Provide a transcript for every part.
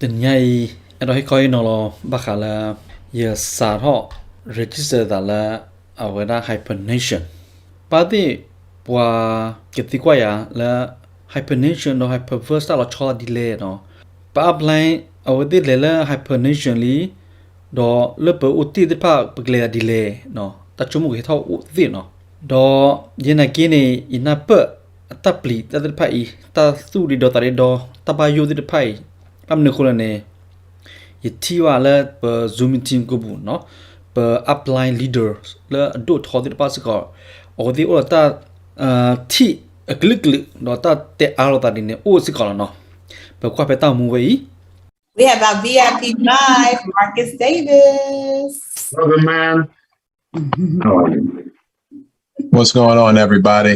Tình nhai ở đó coi nó lo bác là giờ xã họ register đã là ở ngoài đó Hypernation. Bà đi qua cái gì qua ya là Hypernation nó Hyperverse là cho delay nó. Bà apply ở đây là Hypernation li đó lớp bờ uti đi pa bực delay nó. Ta chung một cái thao uti nó. Đó giờ này kia này ina bờ ta pli ta đi pa i ta su đi đó ta đi đó ta ba yo đi pa i. Làm được rồi nè. Thìว่าแล้วเปิด Zoom meeting ก็บุเนาะเปิด upline leader แล้วดูทอดที่ป้าสกอโอ้ที่โอ้ตาที่กลึกๆเนาะตาเตะอาร์ตาดิเนี่ยโอ้สกอแล้วเนาะเปิดความไปตามมูไว้ We have our VIP live, Marcus Davis. Brother man. How are you? What's going on, everybody?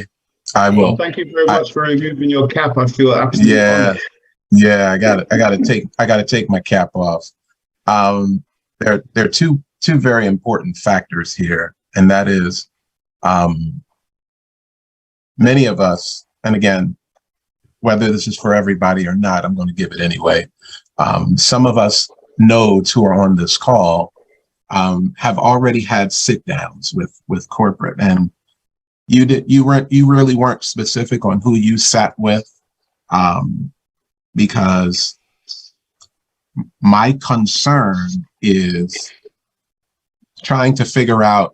I will. Thank you very much for removing your cap. I feel absolutely honored. Yeah. I gotta take my cap off. There are two very important factors here, and that is, many of us, and again, whether this is for everybody or not, I'm going to give it anyway. Some of us nodes who are on this call have already had sit downs with corporate, and you really weren't specific on who you sat with, because my concern is trying to figure out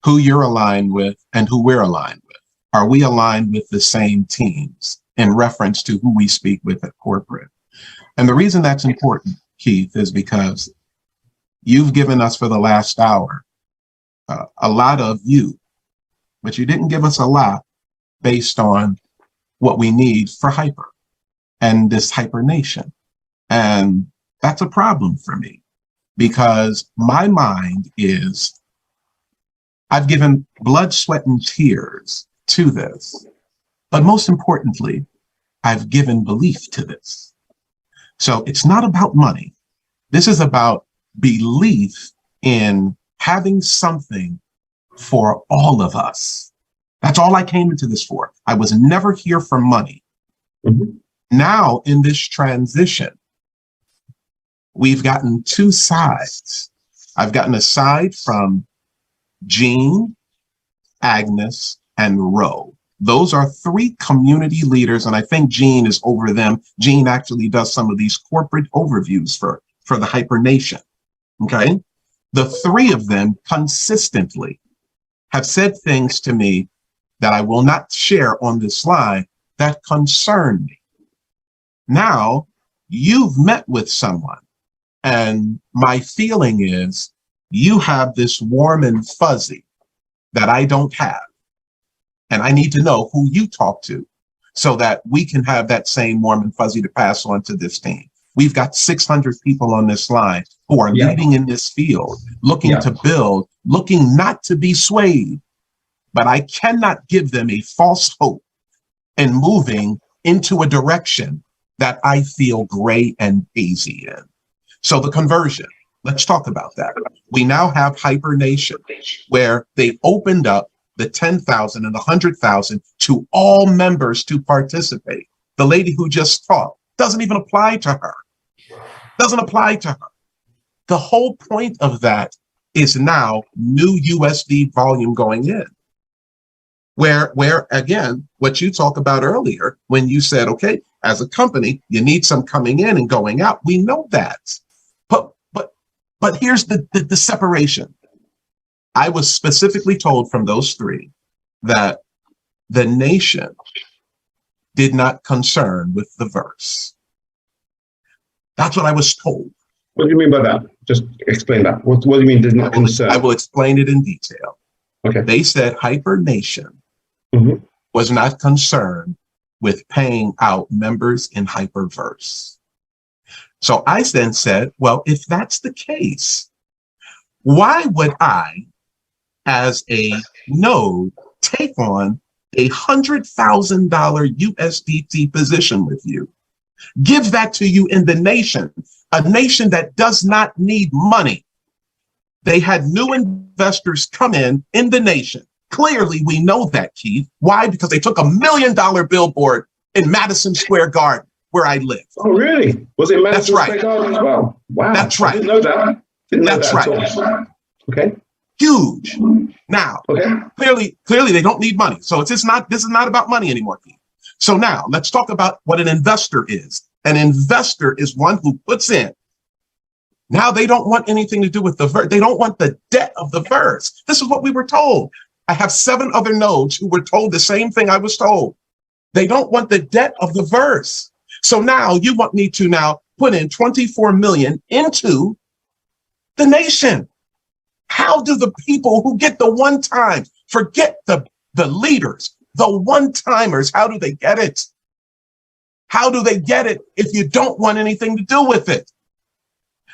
who you're aligned with and who we're aligned with. Are we aligned with the same teams in reference to who we speak with at corporate? And the reason that's important, Keith, is because you've given us for the last hour a lot of you, but you didn't give us a lot based on what we need for hyper and this Hypernation. And that's a problem for me, because my mind is, I've given blood, sweat, and tears to this, but most importantly, I've given belief to this. So it's not about money. This is about belief in having something for all of us. That's all I came into this for. I was never here for money. Mm-hmm. Now in this transition, we've gotten two sides. I've gotten a side from Jean, Agnes, and Ro. Those are three community leaders, and I think Jean is over them. Jean actually does some of these corporate overviews for the Hypernation, okay? The three of them consistently have said things to me that I will not share on this slide that concern me. Now, you've met with someone, and my feeling is you have this warm and fuzzy that I don't have. And I need to know who you talk to so that we can have that same warm and fuzzy to pass on to this team. We've got 600 people on this line who are leading in this field, looking to build, looking not to be swayed. But I cannot give them a false hope in moving into a direction that I feel gray and hazy in. So the conversion, let's talk about that. We now have Hypernation, where they opened up the 10,000 and the 100,000 to all members to participate. The lady who just talked doesn't even apply to her. Doesn't apply to her. The whole point of that is now new USD volume going in. Where again, what you talked about earlier, when you said, okay, as a company, you need some coming in and going out. We know that. But here's the separation. I was specifically told from those three that the nation did not concern with the verse. That's what I was told. What do you mean by that? Just explain that. What do you mean did not concern? I will explain it in detail. Okay. They said Hypernation was not concerned with paying out members in Hyperverse. So I then said, well, if that's the case, why would I, as a node, take on a $100,000 USDT position with you? Give that to you in the nation, a nation that does not need money. They had new investors come in the nation. Clearly, we know that, Keith. Why? Because they took $1 million billboard in Madison Square Garden, where I live. Oh, really? Was it That's Madison right. Square Garden as well? Wow. That's right. I didn't know that. That's at right. all. Okay. Huge. Now, Okay. clearly they don't need money. So this is not about money anymore, Keith. So now let's talk about what an investor is. An investor is one who puts in. Now they don't want anything to do with the verse. They don't want the debt of the verse. This is what we were told. I have 7 other nodes who were told the same thing I was told. They don't want the debt of the verse. So now you want me to now put in 24 million into the nation. How do the people who get the one time, forget the leaders, the one-timers, how do they get it? How do they get it if you don't want anything to do with it?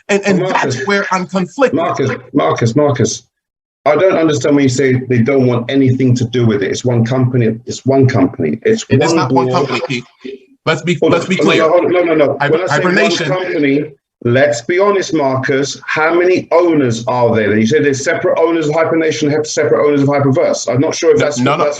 And Marcus, that's where I'm conflicted. Marcus. I don't understand when you say they don't want anything to do with it. It's one company. It's one company. It is not one company, Keith. Let's be clear. No. When I say Hypernation. one company, let's be honest, Marcus. How many owners are there? You said there's separate owners of Hypernation, have separate owners of Hyperverse. I'm not sure if that's No. what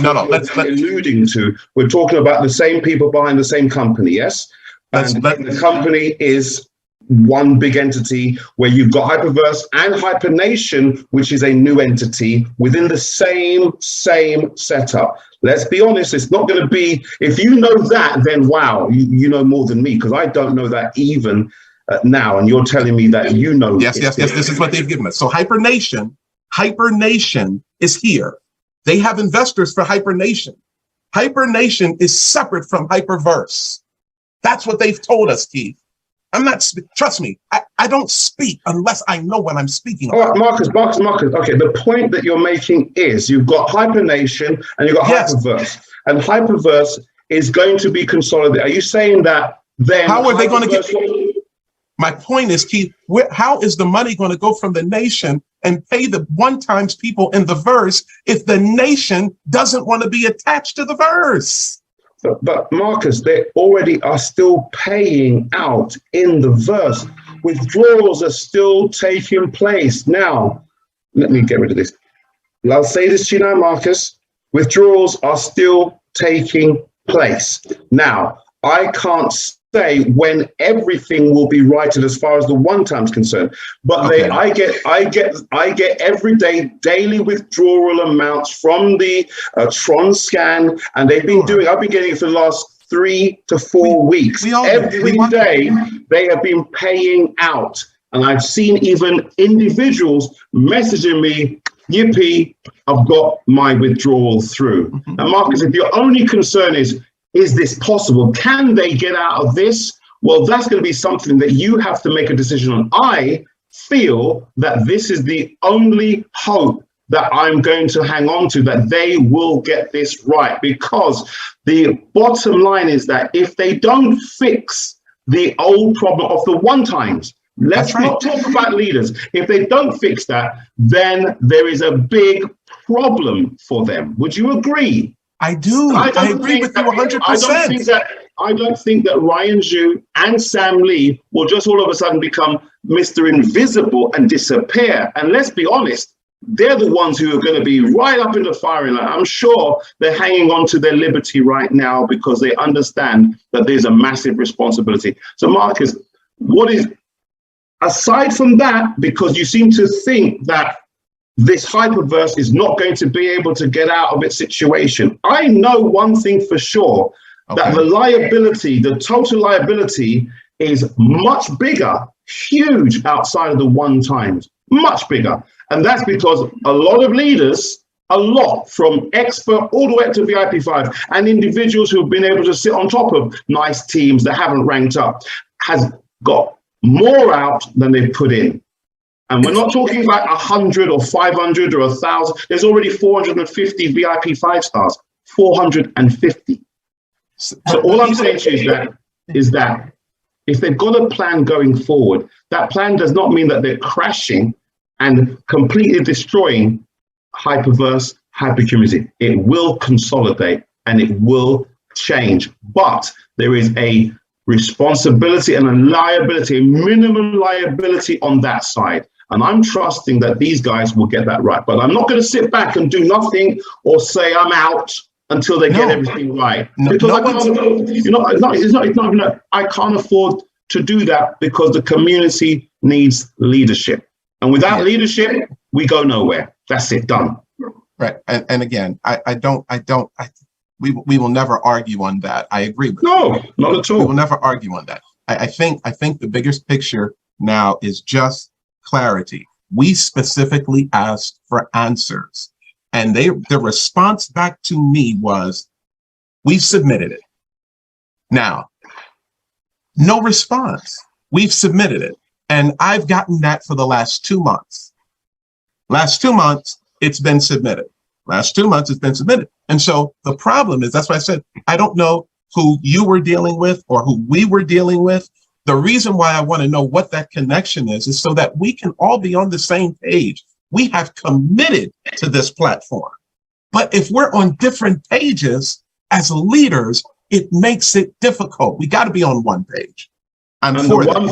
you're alluding to. We're talking about the same people behind the same company, yes? And the company is one big entity where you've got Hyperverse and Hypernation, which is a new entity within the same setup. Let's be honest, it's not going to be, if you know that, then wow, you know more than me, because I don't know that even now, and you're telling me that you know. Yes, this is what they've given us. So Hypernation is here. They have investors for Hypernation. Hypernation is separate from Hyperverse. That's what they've told us, Keith. I'm not, trust me, I don't speak unless I know what I'm speaking about. All right, Marcus. Okay, the point that you're making is you've got Hypernation and you've got Hyperverse. And Hyperverse is going to be consolidated. Are you saying that then? How are they going to get? My point is, Keith, how is the money going to go from the nation and pay the one-times people in the verse if the nation doesn't want to be attached to the verse? But Marcus, they already are still paying out in the verse. Withdrawals are still taking place. Now, let me get rid of this. I'll say this to you now, Marcus. Withdrawals are still taking place. Now, I can't say when everything will be righted as far as the one time's concerned, but okay. I get every day daily withdrawal amounts from the Tron scan, and I've been getting it for the last 3 to 4 weeks. Every day they have been paying out, and I've seen even individuals messaging me, yippee, I've got my withdrawal through. Mm-hmm. And Marcus, if your only concern is this possible? Can they get out of this? Well, that's going to be something that you have to make a decision on. I feel that this is the only hope that I'm going to hang on to, that they will get this right, because the bottom line is that if they don't fix the old problem of the one times, let's not talk about leaders. If they don't fix that, then there is a big problem for them. Would you agree? I do. I agree with you 100%. I don't think that Ryan Zhu and Sam Lee will just all of a sudden become Mr. Invisible and disappear. And let's be honest, they're the ones who are going to be right up in the firing line. I'm sure they're hanging on to their liberty right now because they understand that there's a massive responsibility. So Marcus, aside from that, because you seem to think that this Hyperverse is not going to be able to get out of its situation, I know one thing for sure, that the liability, the total liability is much bigger, huge outside of the one times, much bigger. And that's because a lot of leaders, from expert all the way up to VIP5, and individuals who've been able to sit on top of nice teams that haven't ranked up, has got more out than they've put in. And we're not talking about 100 or 500 or 1,000. There's already 450 VIP 5 stars, 450. So all I'm saying to you is that if they've got a plan going forward, that plan does not mean that they're crashing and completely destroying Hyperverse, Hypercommunity. It will consolidate and it will change. But there is a responsibility and a liability, a minimum liability on that side. And I'm trusting that these guys will get that right. But I'm not going to sit back and do nothing or say I'm out until they get No. everything right. No, Because no I can't, it's not even that I can't afford to do that because the community needs leadership. And without Yeah. leadership, we go nowhere. That's it, done. Right. And again, we will never argue on that. I agree with you. No, not at We will all. never argue on that. I think the biggest picture now is just clarity. We specifically asked for answers, and the response back to me was, "We've submitted it." Now, no response. We've submitted it, and I've gotten that for the last 2 months. Last 2 months, it's been submitted. Last 2 months, it's been submitted. And so the problem is, that's why I said, I don't know who you were dealing with or who we were dealing with. The reason why I want to know what that connection is so that we can all be on the same page. We have committed to this platform. But if we're on different pages as leaders, it makes it difficult. We got to be on one page. And the one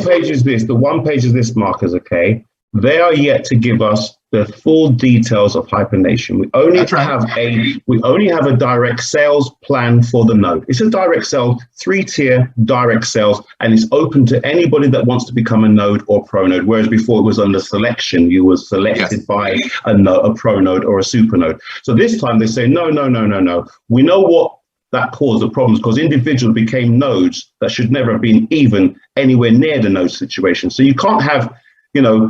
page is this, Marcus, okay? They are yet to give us the full details of Hypernation. We only have a direct sales plan for the node. It's a direct sales, 3-tier direct sales, and it's open to anybody that wants to become a node or pro node. Whereas before it was under selection, you were selected by a pro node or a super node. So this time they say, no. We know what that caused the problems, because individuals became nodes that should never have been even anywhere near the node situation. So you can't have,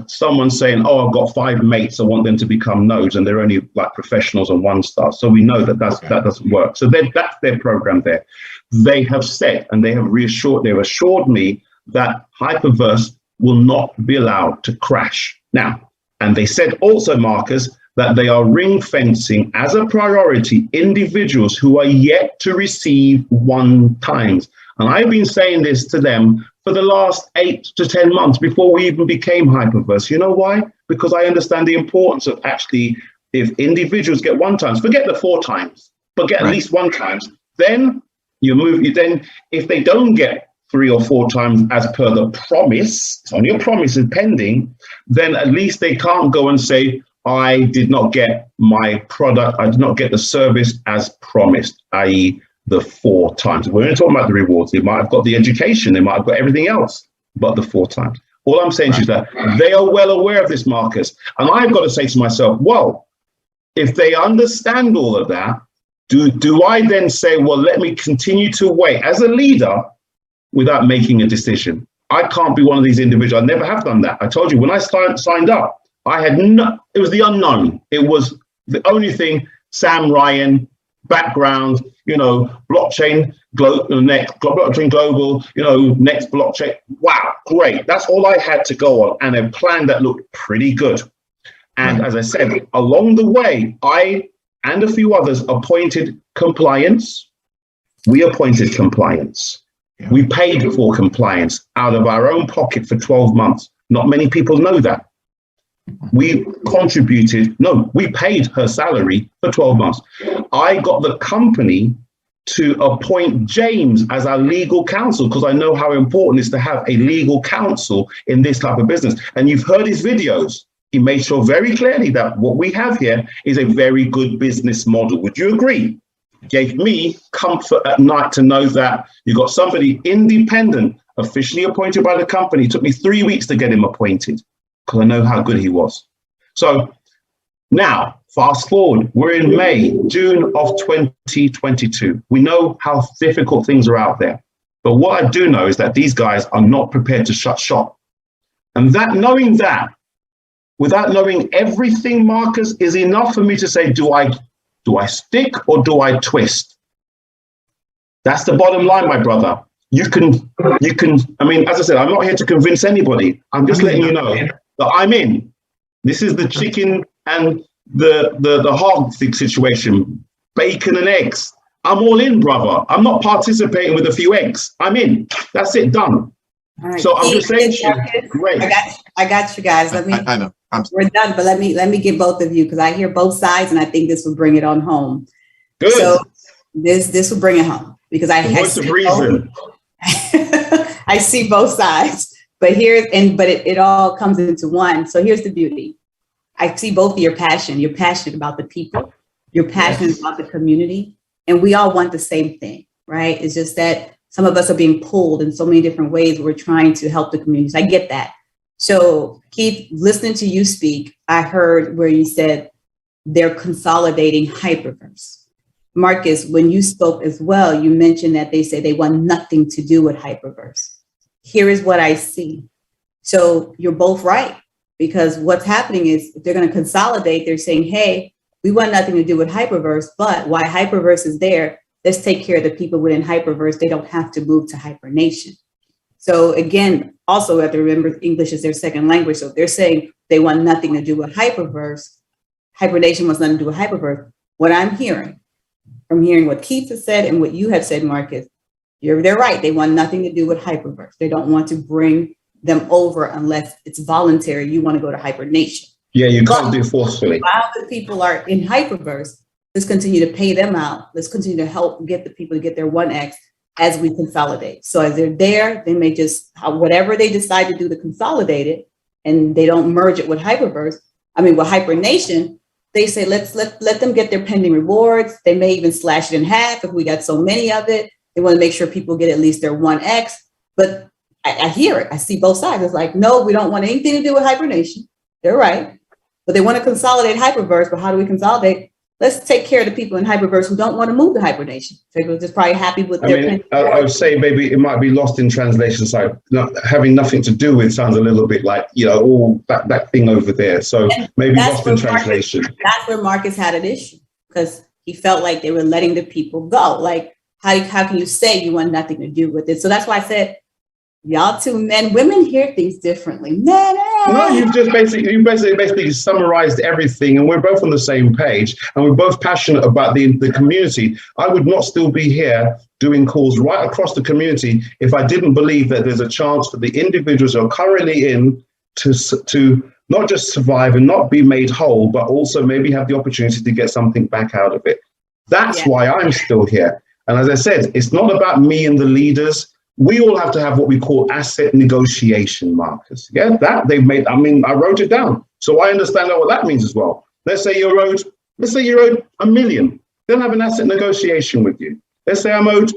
someone saying, "Oh, I've got 5 mates, I want them to become nodes," and they're only like professionals on 1-star. So we know that doesn't work. So that's their program there. They have said, and they've assured me that Hyperverse will not be allowed to crash. Now, and they said also, Marcus, that they are ring fencing as a priority individuals who are yet to receive 1 times. And I've been saying this to them for the last 8 to 10 months before we even became Hyperverse. You know why? Because I understand the importance of actually, if individuals get 1 times, forget the 4 times, but get at least 1 times, then then if they don't get 3 or 4 times as per the promise, it's only a promise is pending, then at least they can't go and say, "I did not get my product, I did not get the service as promised," i.e. the 4 times. We're only talking about the rewards. They might have got the education, they might have got everything else, but the 4 times. All I'm saying is that they are well aware of this, Marcus. And I've got to say to myself, well, if they understand all of that, do I then say, well, let me continue to wait as a leader without making a decision? I can't be one of these individuals. I never have done that. I told you when I signed up, it was the unknown. It was the only thing, Sam Ryan, background, blockchain global, next blockchain. Wow, great. That's all I had to go on, and a plan that looked pretty good. And as I said, along the way, I and a few others appointed compliance. We appointed compliance. Yeah. We paid for compliance out of our own pocket for 12 months. Not many people know that. We paid her salary for 12 months. I got the company to appoint James as our legal counsel, because I know how important it is to have a legal counsel in this type of business. And you've heard his videos. He made sure very clearly that what we have here is a very good business model. Would you agree? Gave me comfort at night to know that you got somebody independent, officially appointed by the company. It took me 3 weeks to get him appointed, because I know how good he was. So now, fast forward, we're in June of 2022. We know how difficult things are out there. But what I do know is that these guys are not prepared to shut shop. And knowing that, without knowing everything, Marcus, is enough for me to say, do I stick or do I twist? That's the bottom line, my brother. You can, I mean, as I said, I'm not here to convince anybody. I'm just letting you know that I'm in. This is the chicken and the hog situation, bacon and eggs. I'm all in, brother. I'm not participating with a few eggs. I'm in. That's it, done. Right. So I'm just saying, great. I got you guys. I know. We're done, but let me get both of you, because I hear both sides, and I think this will bring it on home. Good. So this will bring it home, because I see both sides. But it all comes into one. So here's the beauty. I see both of your passion. You're passionate about the people. You're passionate about the community. And we all want the same thing, right? It's just that some of us are being pulled in so many different ways. We're trying to help the communities. I get that. So Keith, listening to you speak, I heard where you said they're consolidating Hyperverse. Marcus, when you spoke as well, you mentioned that they say they want nothing to do with Hyperverse. Here is what I see. So you're both right, because what's happening is if they're going to consolidate, they're saying, hey, we want nothing to do with Hyperverse, but while Hyperverse is there, let's take care of the people within Hyperverse. They don't have to move to Hypernation. So again, also we have to remember English is their second language. So if they're saying they want nothing to do with Hyperverse, Hypernation wants nothing to do with Hyperverse. What I'm hearing, from hearing what Keith has said and what you have said, Marcus, they're right. They want nothing to do with Hyperverse. They don't want to bring them over unless it's voluntary. You want to go to Hypernation. Yeah, you can't do forcefully. While the people are in Hyperverse, let's continue to pay them out. Let's continue to help get the people to get their 1X as we consolidate. So as they're there, they may just, whatever they decide to do to consolidate it, and they don't merge it with Hyperverse. I mean, with Hypernation, they say, let them get their pending rewards. They may even slash it in half if we got so many of it. They want to make sure people get at least their 1X. But I hear it. I see both sides. It's like, no, we don't want anything to do with Hypernation. They're right. But they want to consolidate Hyperverse. But how do we consolidate? Let's take care of the people in Hyperverse who don't want to move to Hibernation. So they're just probably happy with their. I would say maybe it might be lost in translation. So having nothing to do with sounds a little bit like, all that thing over there. So maybe lost in translation. That's where Marcus had an issue, because he felt like they were letting the people go. Like, how can you say you want nothing to do with it? So that's why I said, y'all two men, women hear things differently. No, you basically summarized everything, and we're both on the same page, and we're both passionate about the community. I would not still be here doing calls right across the community if I didn't believe that there's a chance for the individuals who are currently in to not just survive and not be made whole, but also maybe have the opportunity to get something back out of it. That's why I'm still here. And as I said, it's not about me and the leaders. We all have to have what we call asset negotiation, Marcus. Yeah, that they've made. I mean, I wrote it down, so I understand what that means as well. Let's say you're owed $1 million. They'll have an asset negotiation with you. Let's say I'm owed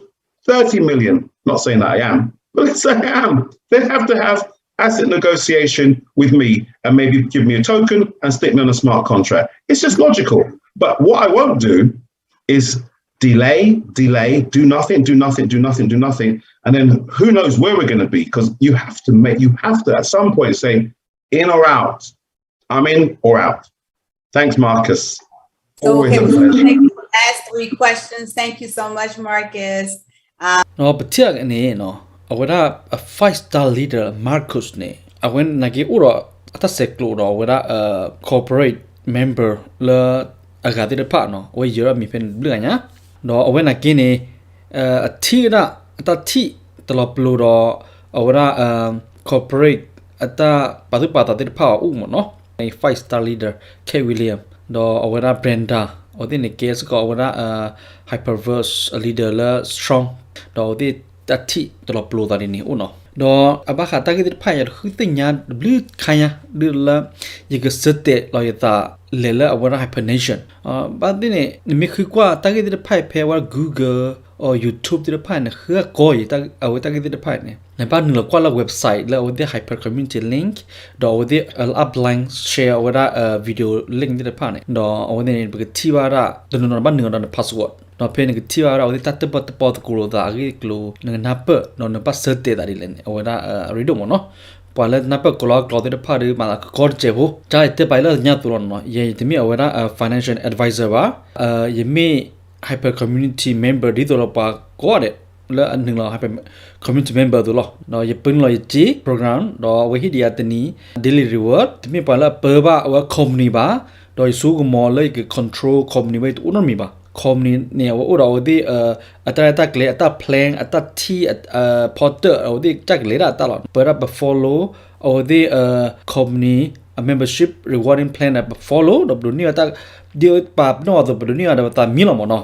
30 million. Not saying that I am, but let's say I am. They have to have asset negotiation with me and maybe give me a token and stick me on a smart contract. It's just logical. But what I won't do is delay, do nothing. And then who knows where we're going to be, because you have to at some point say in or out. I'm in or out. Thanks, Marcus. So, okay, we'll take the last 3 questions. Thank you so much, Marcus. No, but tiag ni no. Awara a 5-star leader Marcus ne. Awen nagi uro ata seklo ro awara corporate member la agadi de pa no. We yura mi pen blu nya. No awen nagi ni a tira ata ti telo plu ro awara corporate ata patu pata de pa mo no. A 5-star leader K William do awara Brenda odin case ko awara Hyperverse leader la strong do di tati telo plu tadi ni uno do abaka tagi de pa ya khutinya blu khaya la yiga sete lo yata lela awara Hypernation ba dine mi khwa tagi de pa pe wa Google or YouTube de pa ne khwa ko yi ta aw tagi de pa ne na ba nu kwa la website la odi hyper community link do odi upline share awara video link de pa ne do odi ne tiwara do no ba nu no password no pe ne tiwara odi tat pot ko da agi klo na pa no pa sete da ri len awara redo mo no pala na pa ko la de pa ri ma ko che bo ja te pa la nya tu no ye te mi awara financial advisor ba ye mi hyper community member di to pa ko de la an la hyper community member do lo no ye pung lo ye ji program do we hi dia tani daily reward te mi pa la per ba wa company ba do su ko mo le ke control company we tu no mi ba company ne wa ro di ata kle ata plan ata ti porter o di tak le da ta lo per ba follow o di company a membership rewarding plan ba follow do ni ata dia pa no do do ni ada ta mi lo mo no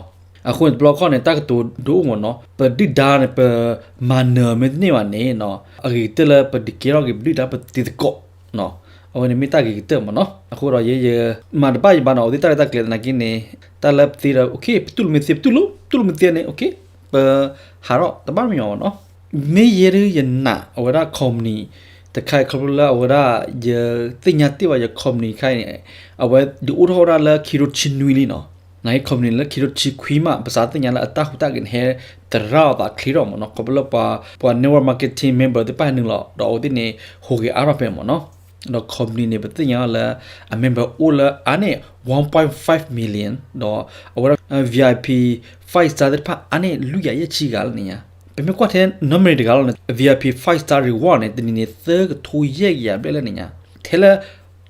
a khu block ne ta to do mo no per di da ne per manner me ni wa ne no a ri te la per di ke ro ge di da per ti ko no เอาเนี่ยไม่ตากี่เติมมั้งเนาะအခုတော့ရေมาดบ้าบ้านเอาที่ตาเกลียดนักกินเนี่ยตาเล็บตีเราโอเคตุลมิเสียตุลมิเตียเนี่ยโอเคเปหาเราแต่บ้านไม่เอาเนาะไม่เยอะยันหนาเอาไว้ได้คอมนี่แต่ใครเขารู้แล้วเอาไว้ได้เยอะติงยัดที่ว่าจะคอมนี่ใครเนี่ยเอาไว้ดูอุทธรณ์แล้วคิดว่าชินนุยลีเนาะในคอมนี่แล้วคิดว่าชิคุยมาภาษาติงยันแล้วตาหุตากินเฮแต่เราตาคลีรอมเนาะเขาบอกว่าพอ network marketing member ที่ไปหนึ่งหรอเราเอาที่เนี่ยโหเกอาราเปมเนาะเราคอมนี่เนี่ยเป็นยังไงล่ะ member อุละอันนี้ 1.5 million เนาะเอาไว้ VIP 5 star ที่ผ่านอันนี้ลุยใหญ่ชี้กันเนี่ยเป็นไม่กว่าแทน number ที่กันแล้ว VIP 5 star reward เนี่ยตัวนี้เนี่ยเธอก็ทุยเยอะแยะไปเลยเนี่ยเท่าละ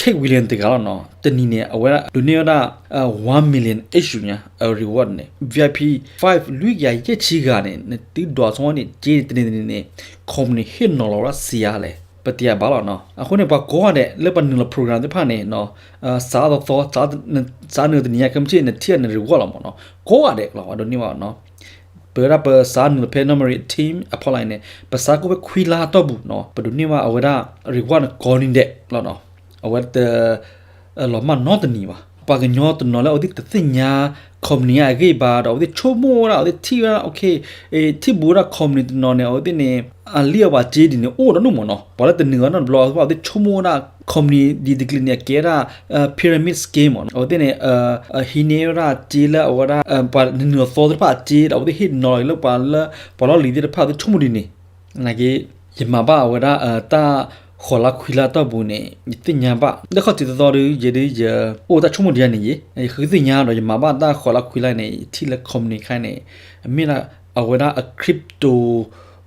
เควิลเลียนที่กันแล้วเนาะตัวนี้เนี่ยเอาไว้ดูเนี่ยนะ1 million issue เนี่ยreward เนี่ย VIP 5ลุยใหญ่ชี้กันเนี่ยติดดอทสองเนี่ยเจตัวนี้เนี่ยคอมนี่เห็นนอร์ละเสียเลยปฏิบัติบ้าแล้วเนาะအခုเนี่ยบอกว่าเนี่ยเรื่องปัญหาโปรแกรมที่ผ่านเนี่ยเนาะสาธุสาเนื้อตัวนี้ก็ไม่ใช่เนี่ยเทียนเนี่ยรีวอร์ดหรอกเนาะก็อะไรหรอกว่าตรงนี้ว่าเนาะเปิดรับสาเนื้อเพนนัมเบอร์ทีมอพอลไลน์เนี่ยภาษาก็ไปคุยลาตัวบุเนาะประเด็นนี้ว่าเอาไว้ได้รีวอร์ดก่อนนี่เด็กแล้วเนาะเอาไว้แต่หล่อมันนอตัวนี้ว่ะปากยอตัวนั้นแล้วเอาที่ตัดสินยาคอมนี่อะไรบ้างเอาที่ชั่วโมงละเอาที่ที่ว่าโอเคที่บูระคอมนี่ตัวนั้นเนี่ยเอาที่เนี่ยเรียกว่าจีดีเนี่ยโอ้แล้วนู่นเนาะพอแล้วแต่เนื้อนั่นบล็อกว่าเอาที่ชั่วโมงละคอมนี่ดีดิกลิเนี่ยเกล้าพีระมิดสเกมเอาที่เนี่ยฮินเนอร์จีละเอาว่าพอเนื้อโซ่ที่ผ่าจีเอาที่ฮิตหน่อยแล้วพอเราลีที่ผ่าที่ชั่วโมงดีนี่นั่นก็ยังมาบ้าเอาว่าตาขอละคุยละตัวบุญเนี่ยติดยาบ้าแล้วเขาติดต่อหรือเยอะโอ้แต่ชั่วโมงเดียวนี่คือติดยาเราจะมาบ้าตาขอละคุยละเนี่ยที่ละคอมนี่ใครเนี่ยมีละเอาว่าคริปโต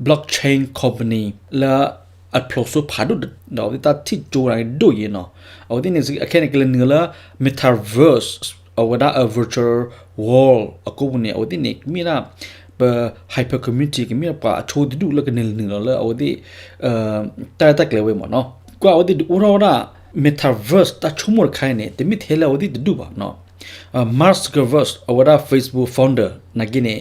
บล็อกเชนคอมพานีแล้วอัดโปรโซพาดุดเราที่ตาที่จูอะไรดูยี่เนาะเอาที่เนี่ยแค่ในกลุ่มเนื้อละ metaverse เอาว่าvirtual world เอากูเนี่ยเอาที่เนี่ยมีละhyper community ก็มีป่ะโชว์ดูแล้วก็หนึ่งแล้วเอาที่แต่เกลียวไว้หมดเนาะก็เอาที่ดูเราละ metaverse แต่ชั่วโมงใครเนี่ยแต่ไม่เท่าเอาที่ดูป่ะเนาะMark Zuckerberg เอาว่า Facebook founder นักกินเนี่ย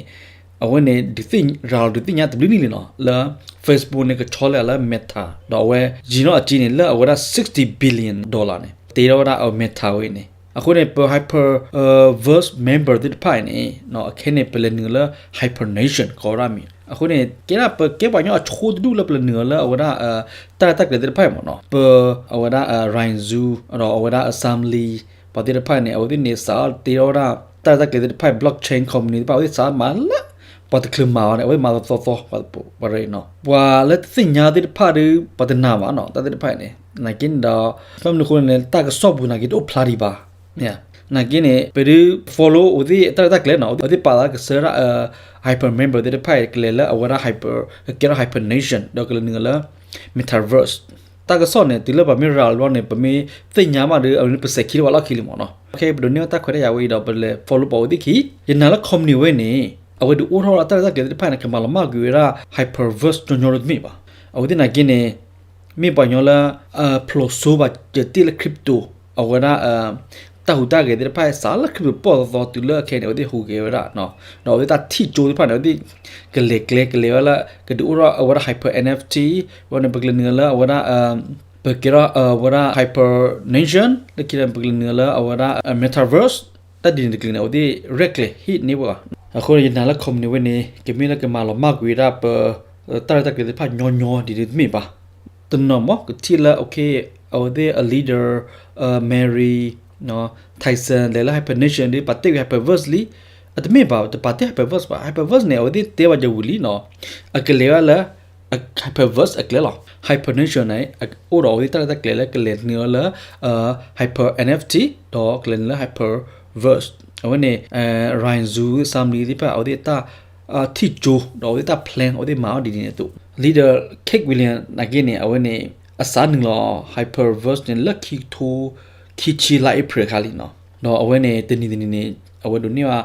เอาไว้เนี่ยดิสิ่งเราดิสิ่งอย่างตัวนี้เลยเนาะแล้ว Facebook เนี่ยก็ชอลแล้ว Meta เราเอาไว้จีโน่จีเนี่ยแล้วเอาว่า$60 billionเนี่ยแต่เราเอา Meta ไว้เนี่ยအခုเนี่ยเป็น Hyperverse member ที่ผ่านเนี่ยเนาะแค่เนี่ยเป็นเนื้อละ Hypernation ก็รามีအခုเนี่ยแกน่ะเป็นแกบอกเนี่ยชูดูแล้วเป็นเนื้อละเอาว่าแต่เกิดที่ผ่านหมดเนาะเป็นเอาว่าRhinzu เราเอาว่า Assembly พอที่ผ่านเนี่ยเอาที่เนี่ยสารที่เราแต่เกิดที่ผ่าน blockchain company พอที่สารมาละพอที่คลิปมาเนี่ยเอาไว้มาต่อไปเลยเนาะว่าแล้วสิ่งยาที่ผ่านหรือพอที่หน้ามาเนาะแต่ที่ผ่านเนี่ยนักกินดาวฟังดูคนเนี่ยตากระสอบบุนักกินโอ้พลาดีบ้าเนี่ยนักกินเนี่ยไปดู follow อุดิแต่เกลียดเนาะอุดิป่าละก็เสือhyper member ที่ได้ไปเกลียดแล้วเอาว่าhyper เกี่ยวกับ hypernation เดี๋ยวก็เลยเนื้อละ metaverse ตากระสอบเนี่ยตีแล้วแบบไม่รอลวันเนี่ยแบบไม่สิ่งยามาหรือเอาเนี่ยไปเสกคิดว่าเราคิดหรือมั้งเนาะโอเคไปดูเนี่ยตาคนได้ยาวอีดอกไปเลย follow ป่าอุดิขี้ยันนั่นละคอมนิวเว้ยเนี่ยเอาไว้ดูอุทธรณ์แต่เกิดที่ผ่านเนี่ยคือมาละมากอยู่ว่า hyperverse จนยอดมีป่ะเอาที่นักกินเนี่ยมีปัญญาละplausible จะตีละคริปโตเอาไว้แต่หูตาเกิดที่ผ่านสารละคริปโตปอดตัวตัวเลือกแค่เนี่ยเอาที่หูเกวละเนาะเราเอาที่ตาที่จูที่ผ่านเอาที่กเล็กว่าละก็ดูว่าเอาไว้ hyper NFT วันนี้เป็นเนื้อละเอาไว้เป็นเกี่ยวกับว่า hypernation แล้วคิดว่าเป็นเนื้อละเอาไว้metaverse แต่ดีนี่คือเอาที่ regular hit นี่วะအခုရင်နာလခုံနေဝနေကမီလကမာလမကွေရပတာတကတဲ့ဖညောညောဒီဒီမိပါတနမကတိလာโอเคเอาthe a leader Mary no Tyson လေလာ Hypernation ဒီပတ်တဲ့ Hyperversely အတမေပါတပတ်တဲ့ Hyperverse ပါ Hyperverse နေเอาtheတေဝကြဝလီနော်အကလေလာ Hyperverse အကလေလာ Hypernation နေအိုရောဒီတာတကလေကလေနေလာ Hyper NFT တော့ကလေလာ Hyperverseเอาเนี่ยRhinzu Assembly ที่ป่ะเอาที่ตาที่จูเราที่ตา plan เอาที่มาเอาดีเนี่ยตัว leader Kaith William นักกินเนี่ยเอาเนี่ยอาสาหนึ่งหล่อ Hyperverse เนี่ยลักคิทูคิชิไลเปรคาลิเนาะเราเอาเนี่ยตัวนี้เนี่ยเอาดูนี่ว่า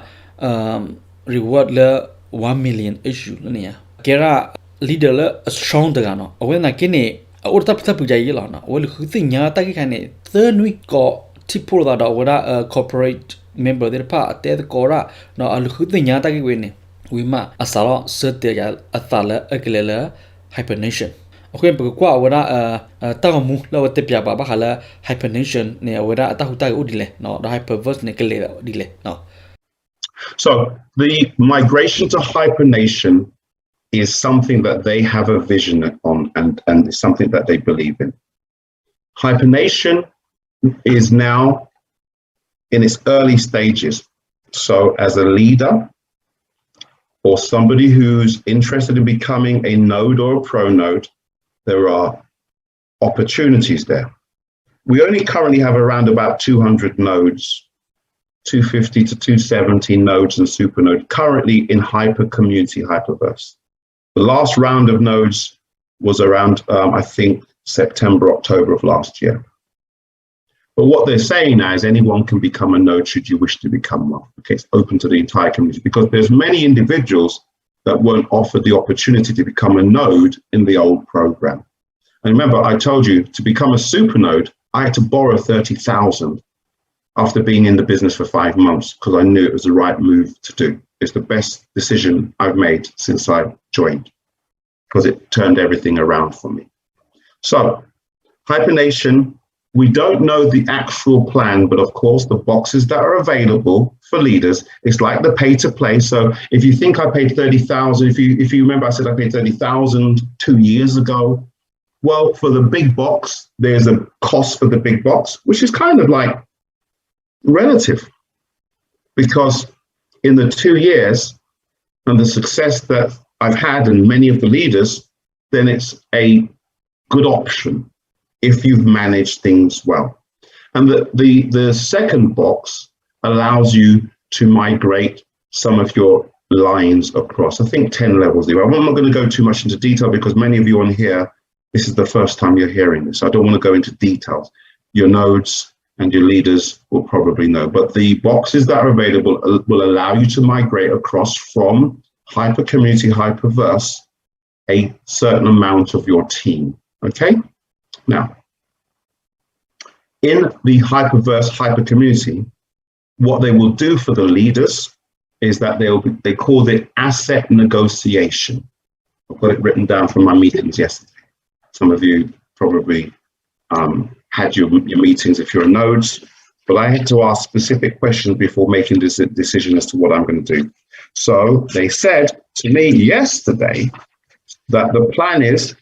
reward ละ1 million issue แล้วเนี่ยแกระ leader ละ strong ตัวกันเนาะเอาเนี่ยนักกินเนี่ยเอาอุตส่าห์พูดใจยี่หล่อเนาะเอาเลยคือสิ่งนี้ตากี่คันเนี่ยเตือนวิก็ที่พูดต่อเอาว่าcorporate member ที่ผ่าแต่ก็ระเนาะคือตัวนี้ตากี่เว้ยเนี่ยวิมาอาสาละเสถียรอาสาละเอกเลละ Hypernation Okay, berkuah awak tahu mu lawa tepia apa hala hypernation ni awak tahu tahu udile no the hyperverse ni kele udile no. So the migration to Hypernation is something that they have a vision on, and it's something that they believe in. Hypernation is now in its early stages. So as a leader or somebody who's interested in becoming a node or a pro node, there are opportunities there. We only currently have around about 200 nodes, 250 to 270 nodes and supernode currently in hyper community hyperverse. The last round of nodes was around, I think, September, October of last year. But what they're saying now is anyone can become a node should you wish to become one. Okay, it's open to the entire community because there's many individuals that weren't offered the opportunity to become a node in the old program. And remember, I told you to become a supernode, I had to borrow 30,000 after being in the business for 5 months because I knew it was the right move to do. It's the best decision I've made since I joined because it turned everything around for me. So Hypernation, we don't know the actual plan, but of course the boxes that are available for leaders, it's like the pay to play. So if you think I paid 30,000, if you remember I said I paid 30,000 2 years ago, well, for the big box, there's a cost for the big box, which is kind of like relative because in the 2 years and the success that I've had and many of the leaders, then it's a good option if you've managed things well. And the second box allows you to migrate some of your lines across, I think 10 levels there. I'm not going to go too much into detail because many of you on here, this is the first time you're hearing this. I don't want to go into details. Your nodes and your leaders will probably know, but the boxes that are available will allow you to migrate across from hyper community, hyperverse, a certain amount of your team, okay? Now, in the hyperverse hyper community, what they will do for the leaders is that they call it asset negotiation. I've got it written down from my meetings yesterday. Some of you probably had your meetings if you're nodes, but I had to ask specific questions before making this decision as to what I'm going to do. So they said to me yesterday that the plan is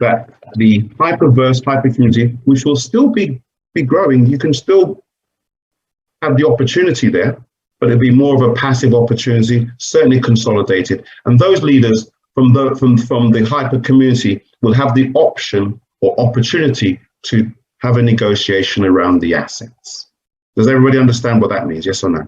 that the hyperverse hyper community, which will still be growing, you can still have the opportunity there, but it'll be more of a passive opportunity, certainly consolidated. And those leaders from the hyper community will have the option or opportunity to have a negotiation around the assets. Does everybody understand what that means? Yes or no?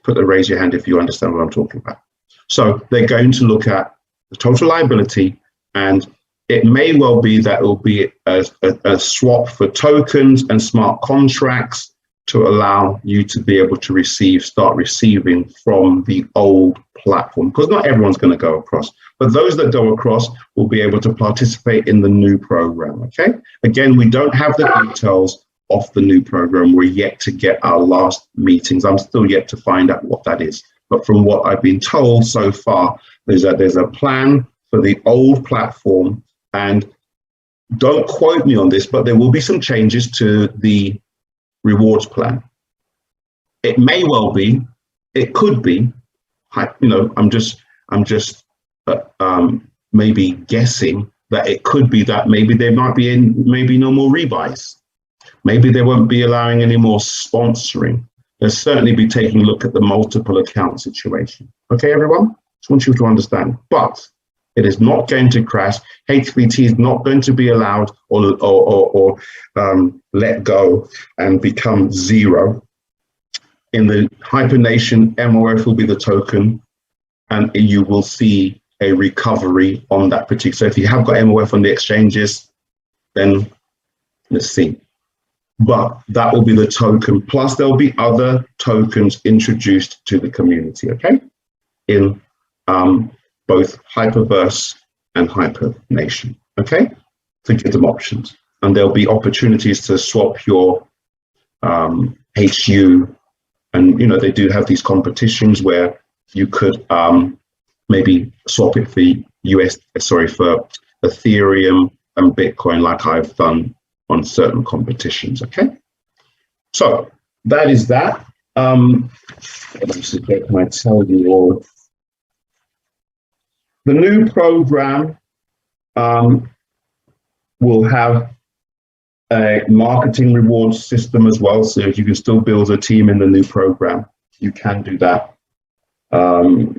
Raise your hand if you understand what I'm talking about. So they're going to look at the total liability, and it may well be that it will be a swap for tokens and smart contracts to allow you to be able to start receiving from the old platform, because not everyone's going to go across, but those that go across will be able to participate in the new program, okay? Again, we don't have the details of the new program. We're yet to get our last meetings. I'm still yet to find out what that is. But from what I've been told so far, there's a plan for the old platform, and don't quote me on this, but there will be some changes to the rewards plan. It may well be, it could be, you know, I'm just maybe guessing that it could be that maybe there might be maybe no more rebuys. Maybe they won't be allowing any more sponsoring. They'll certainly be taking a look at the multiple account situation. Okay, everyone? Just want you to understand. But it is not going to crash. HVT is not going to be allowed or let go and become zero. In the Hypernation, MOF will be the token, and you will see a recovery on that particular. So if you have got MOF on the exchanges, then let's see. But that will be the token. Plus, there'll be other tokens introduced to the community, okay? In both Hyperverse and Hypernation, okay? To give them options. And there'll be opportunities to swap your HU. And, you know, they do have these competitions where you could maybe swap it for for Ethereum and Bitcoin like I've done on certain competitions. Okay, so that is that. What else can I tell you all? The new program will have a marketing rewards system as well. So if you can still build a team in the new program, you can do that.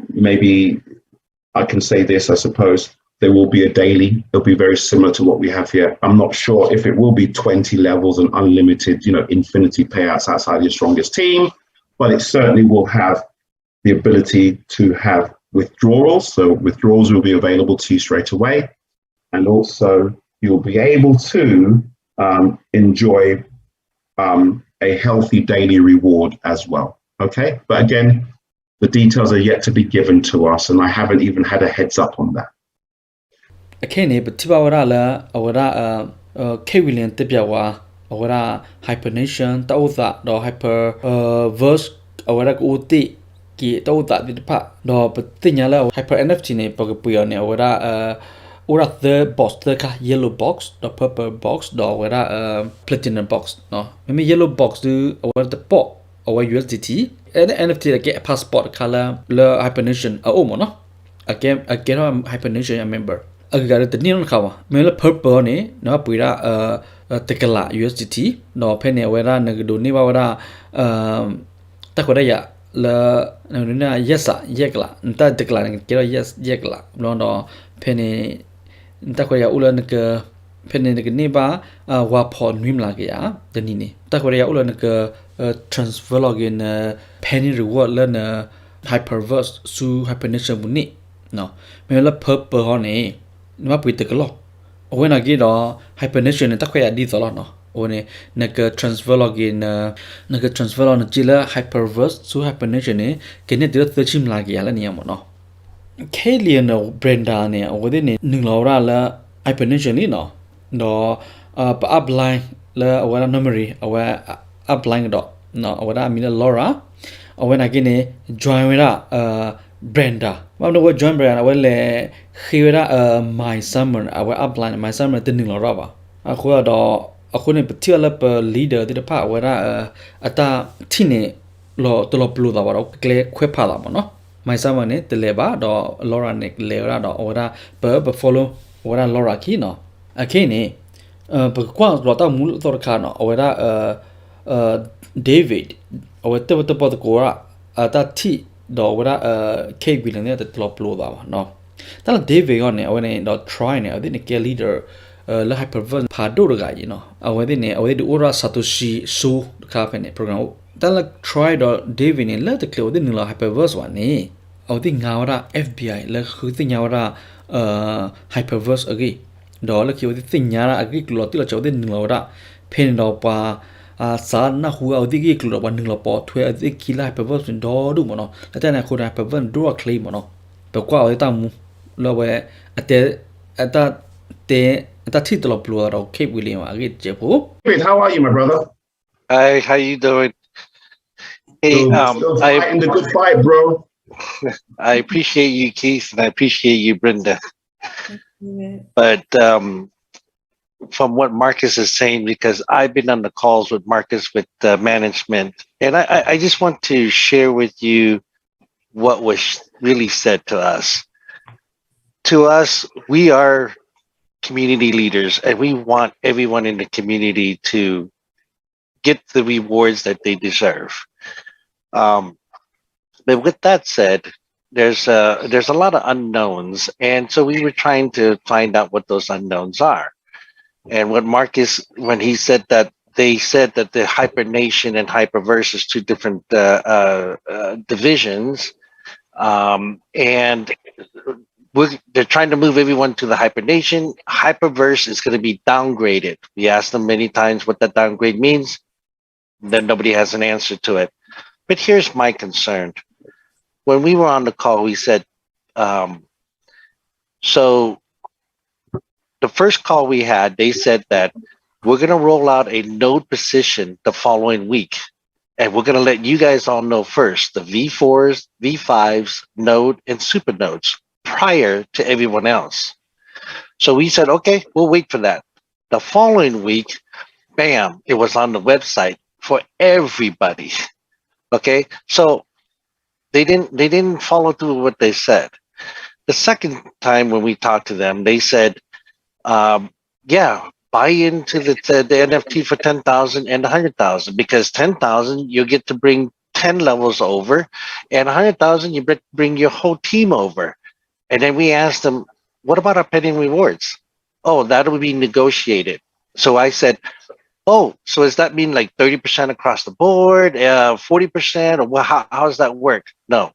Maybe I can say this, I suppose. There will be a daily. It'll be very similar to what we have here. I'm not sure if it will be 20 levels and unlimited, infinity payouts outside your strongest team, but it certainly will have the ability to have withdrawals. So withdrawals will be available to you straight away. And also you'll be able to enjoy a healthy daily reward as well. Okay, but again, the details are yet to be given to us, and I haven't even had a heads up on that. Okay, but Tibawara awara Kevilian Tibiawa awara Hypernation tauza do hyper verse awara uti ki tauza di pa do petinyala hyper NFT ne pagapuyo ne awara ura the box the yellow box the purple box do awara platinum box no maybe yellow box do awara the pop or USDT and NFT like get passport color le Hypernation no again Hypernation member agar the neon kawa mele purple ni no puira tekala USDT no pene wera nagdo ni wara takoda ya la na yesa yekla nta tekla ni kero yes yekla no pene takoda ya ula naka pene ni ba wa phon nwim la ya dani ni takoda ya ula naka transfer login penny reward la hyperverse su Hypernation bunni no mele purple ni nó bị tự lo, ôi na cái đó Hypernation này ta khỏe đi rồi nó, ôi này cái transfer login cái transfer login chỉ là hyperverse số Hypernation này cái này được chim lại cái là nhiều mà nó, cái liền nó Brenda này, ôi đây này nương lao ra là Hypernation này nó upline là ôi là memory, ôi upline đó, ôi là mình là Laura, ôi na cái này join ra Brenda, mà nó join Brenda, ôi là khi ra my summer our upline my summer tin nương lo ba aku đó aku này bật là leader thì pa wa ra ata thine lo to lo blue da ba đó kle khwe pha la ma no my summer ne tele ba đó Laura ne le ra đó wa ra ba follow wa ra Laura ki no okay ne ba kwa lo ta mu to ka no wa ra David wa te pa ko ra ata thi đó wa ra Kaith bi ne te lo blue da ba no đó là David on này, ở này đó try này, ở đây này cái leader là hyperverse phá đồ được cái gì nó, ở đây này, ở đây được ora Satoshi su cái này program, đó là try đó David này là từ cái ở đây là hyperverse vậy này, ở đây ngào ra FBI là khứ từ ngào ra hyperverse ở cái, đó là kiểu từ ngào ra ở cái lọt từ là chỗ đây ngào ra, pen đó pa sa na hu ở đây cái lọt pa nương lọt pa thuê ở đây kia là hyperverse đó đúng không nó, là thế này khối hyperverse đó claim mà nó, bây qua ở đây ta mu lo we ata titlo blue ro Cape William agi jepo. How are you, my brother? Hi, how you doing? Hey, still fighting the good fight, bro. I appreciate you, Keith, and I appreciate you, Brenda. But from what Marcus is saying, because I've been on the calls with Marcus with management, and I just want to share with you what was really said to us. To us, we are community leaders, and we want everyone in the community to get the rewards that they deserve. But with that said, there's a lot of unknowns, and so we were trying to find out what those unknowns are. And what Marcus, when he said that, they said that the Hypernation and Hyperverse is two different divisions, and they're trying to move everyone to the Hypernation. Hyperverse is going to be downgraded. We asked them many times what that downgrade means. Then nobody has an answer to it. But here's my concern. When we were on the call, we said, so the first call we had, they said that we're going to roll out a node position the following week. And we're going to let you guys all know first, the V4s, V5s, node, and super nodes prior to everyone else. So we said, okay, we'll wait for that. The following week, bam, it was on the website for everybody. Okay, so they didn't follow through what they said. The second time when we talked to them, they said, yeah, buy into the NFT for 10,000 and 100,000, because 10,000 you get to bring 10 levels over, and 100,000 you bring your whole team over. And then we asked them, what about our pending rewards? Oh, that will be negotiated. So I said, oh, so does that mean like 30% across the board, 40%, or how does that work? No,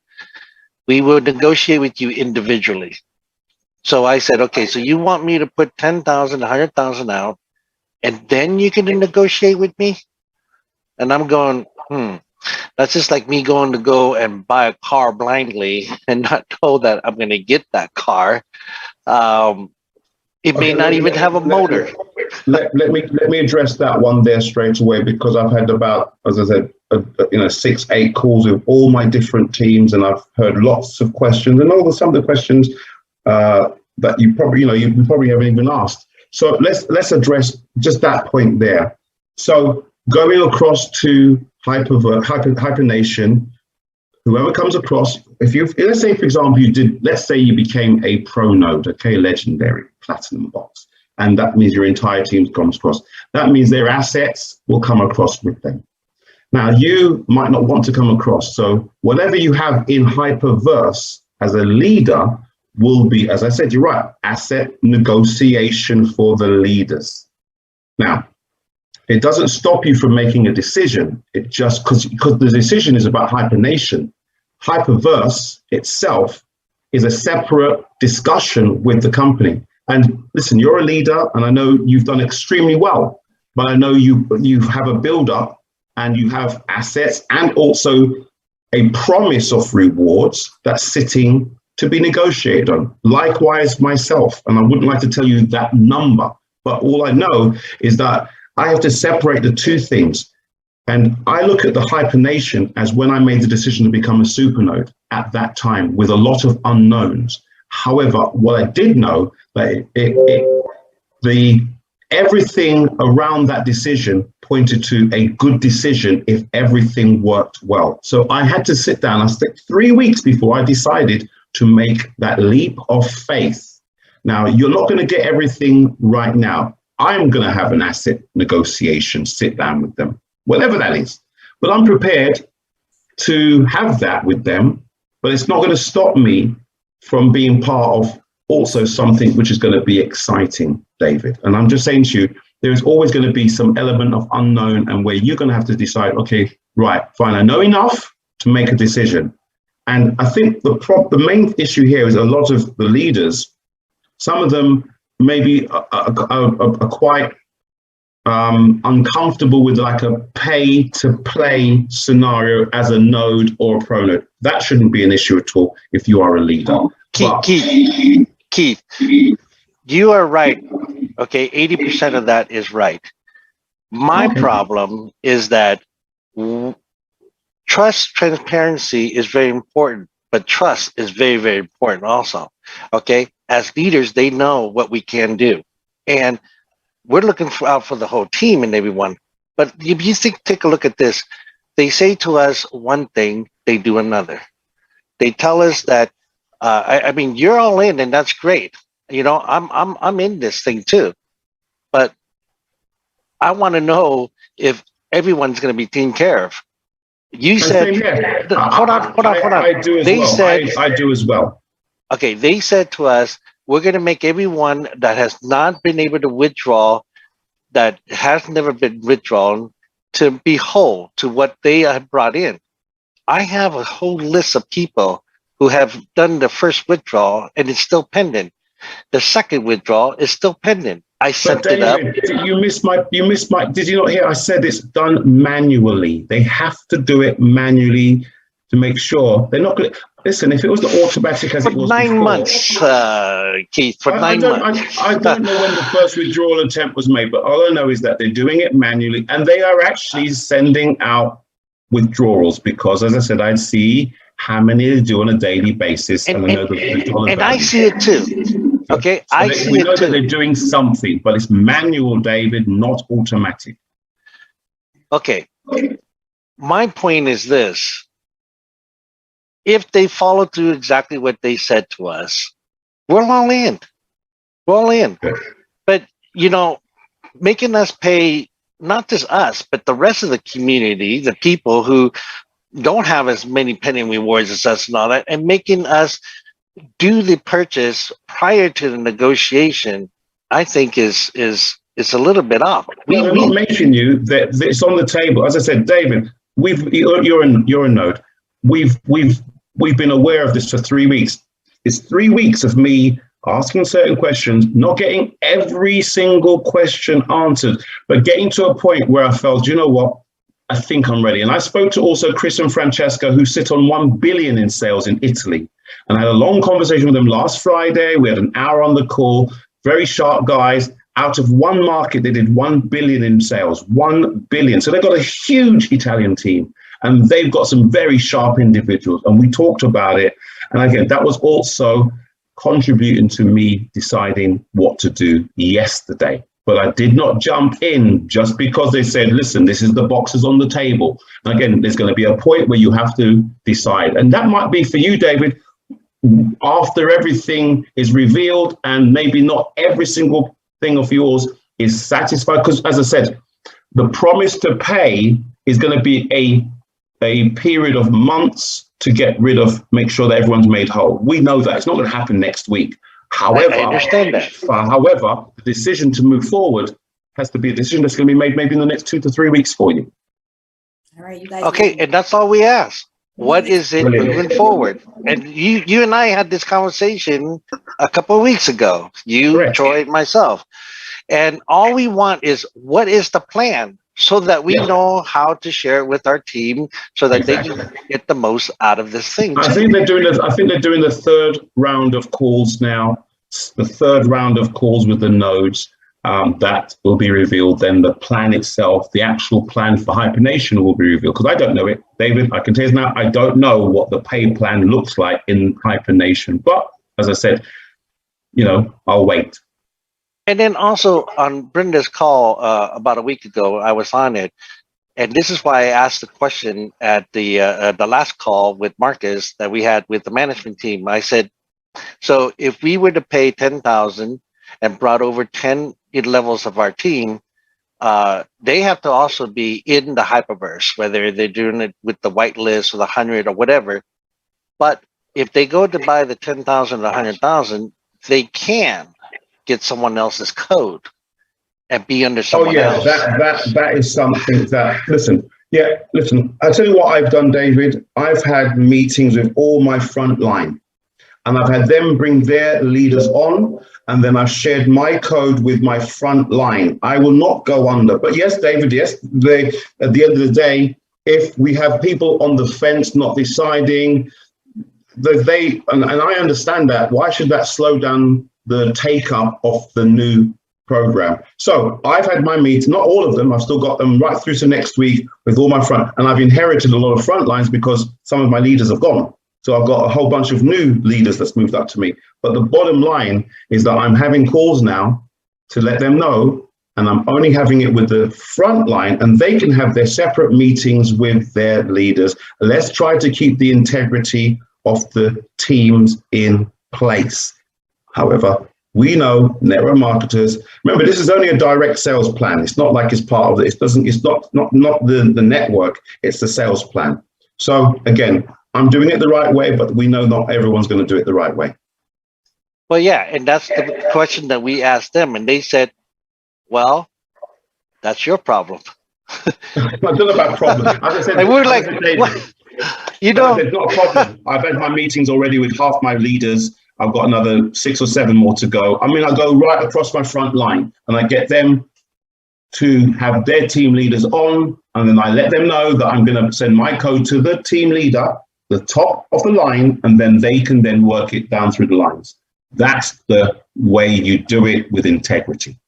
we will negotiate with you individually. So I said, okay, so you want me to put 10,000, 100,000 out, and then you can negotiate with me? And I'm going, that's just like me going to go and buy a car blindly and not know that I'm going to get that car. It may not even have a motor. Let me address that one there straight away, because I've had about, as I said, 6-8 calls with all my different teams, and I've heard lots of questions, and some of the questions that you probably haven't even asked. So let's address just that point there. So going across to Hypernation, whoever comes across, let's say, for example, you became a pro node, okay, legendary, platinum box, and that means your entire team comes across. That means their assets will come across with them. Now, you might not want to come across, so whatever you have in Hyperverse as a leader will be, as I said, you're right, asset negotiation for the leaders. Now, it doesn't stop you from making a decision. It just, because the decision is about Hypernation. Hyperverse itself is a separate discussion with the company. And listen, you're a leader, and I know you've done extremely well, but I know you have a build-up, and you have assets, and also a promise of rewards that's sitting to be negotiated on. Likewise, myself, and I wouldn't like to tell you that number, but all I know is that I have to separate the two things. And I look at the Hypernation as when I made the decision to become a supernode at that time, with a lot of unknowns. However, what I did know, that everything around that decision pointed to a good decision if everything worked well. So I had to sit down. I spent 3 weeks before I decided to make that leap of faith. Now, you're not going to get everything right now. I'm going to have an asset negotiation, sit down with them, whatever that is. But I'm prepared to have that with them, but it's not going to stop me from being part of also something which is going to be exciting, David. And I'm just saying to you, there is always going to be some element of unknown, and where you're going to have to decide, okay, right, fine, I know enough to make a decision. And I think the main issue here is a lot of the leaders, some of them maybe are quite uncomfortable with like a pay to play scenario as a node or a pro node. That shouldn't be an issue at all if you are a leader. Keith, you are right. Okay, 80% of that is right. My problem is that trust, transparency is very important, but trust is very, very important also. Okay, as leaders, they know what we can do, and we're looking out for the whole team and everyone. But if you take a look at this, they say to us one thing, they do another. They tell us that, I mean, you're all in, and that's great. You know, I'm in this thing too, but I want to know if everyone's going to be taken care of. You said, hold on. I do as well. I do as well. Okay, they said to us, we're going to make everyone that has not been able to withdraw, that has never been withdrawn, to be whole to what they have brought in. I have a whole list of people who have done the first withdrawal, and it's still pending. The second withdrawal is still pending. I sent it up. You missed my, did you not hear? I said it's done manually. They have to do it manually to make sure they're not going to, listen, if it was the automatic as it was 9 before, months, Keith, for 9 months. I don't know when the first withdrawal attempt was made, but all I know is that they're doing it manually, and they are actually sending out withdrawals, because, as I said, I'd see how many they do on a daily basis. And I see it too. Okay, So I we see know it that they're too. doing something, but it's manual, David, not automatic. Okay, my point is this. If they follow through exactly what they said to us, we're all in. We're all in. But, you know, making us pay, not just us, but the rest of the community, the people who don't have as many penny rewards as us and all that, and making us do the purchase prior to the negotiation, I think is a little bit off. Well, they're not making you that it's on the table. As I said, David, you're a node. We've been aware of this for 3 weeks. It's 3 weeks of me asking certain questions, not getting every single question answered, but getting to a point where I felt, you know what, I think I'm ready. And I spoke to also Chris and Francesca, who sit on 1 billion in sales in Italy. And I had a long conversation with them last Friday. We had an hour on the call, very sharp guys. Out of one market, they did 1 billion in sales, 1 billion. So they've got a huge Italian team and they've got some very sharp individuals. And we talked about it. And again, that was also contributing to me deciding what to do yesterday. But I did not jump in just because they said, listen, this is the boxes on the table. And again, there's going to be a point where you have to decide. And that might be for you, David, after everything is revealed and maybe not every single thing of yours is satisfied. Because as I said, the promise to pay is going to be a period of months to get rid of, make sure that everyone's made whole. We know that it's not going to happen next week. However, I understand that. However, the decision to move forward has to be a decision that's going to be made maybe in the next 2 to 3 weeks for you. All right, you guys. Okay, and that's all we ask. What is it moving forward? And you and I had this conversation a couple of weeks ago. You, Correct. Troy, myself. And all we want is what is the plan so that we know how to share it with our team so that they can get the most out of this thing. I think they're doing the third round of calls now. The third round of calls with the nodes that will be revealed. Then the plan itself, the actual plan for Hypernation will be revealed. Because I don't know it, David. I can tell you now, I don't know what the pay plan looks like in Hypernation. But as I said, you know, I'll wait. And then also on Brenda's call about a week ago, I was on it. And this is why I asked the question at the last call with Marcus that we had with the management team. I said, so if we were to pay 10,000 and brought over 10 levels of our team, they have to also be in the hyperverse, whether they're doing it with the whitelist or the 100 or whatever. But if they go to buy the 10,000 or 100,000, they can get someone else's code and be under someone else. That is something that, listen, I'll tell you what I've done, David. I've had meetings with all my front line and I've had them bring their leaders on, and then I've shared my code with my front line. I will not go under. But yes, David, yes, at the end of the day, if we have people on the fence not deciding, and I understand that, why should that slow down the take up of the new program? So I've had my meetings, not all of them, I've still got them right through to next week with all my front, and I've inherited a lot of front lines because some of my leaders have gone. So I've got a whole bunch of new leaders that's moved up to me. But the bottom line is that I'm having calls now to let them know, and I'm only having it with the front line, and they can have their separate meetings with their leaders. Let's try to keep the integrity of the teams in place. However, we know network marketers, remember, this is only a direct sales plan. It's not like it's part of it. It's not the network, it's the sales plan. So again, I'm doing it the right way, but we know not everyone's going to do it the right way. Well, yeah, and that's the question that we asked them, and they said, well, that's your problem. I don't know about problem. As I said, and we're like, what? You know, it's not a problem. I've had my meetings already with half my leaders. I've got another 6 or 7 more to go. I mean, I go right across my front line and I get them to have their team leaders on, and then I let them know that I'm going to send my code to the team leader, the top of the line, and then they can then work it down through the lines. That's the way you do it with integrity.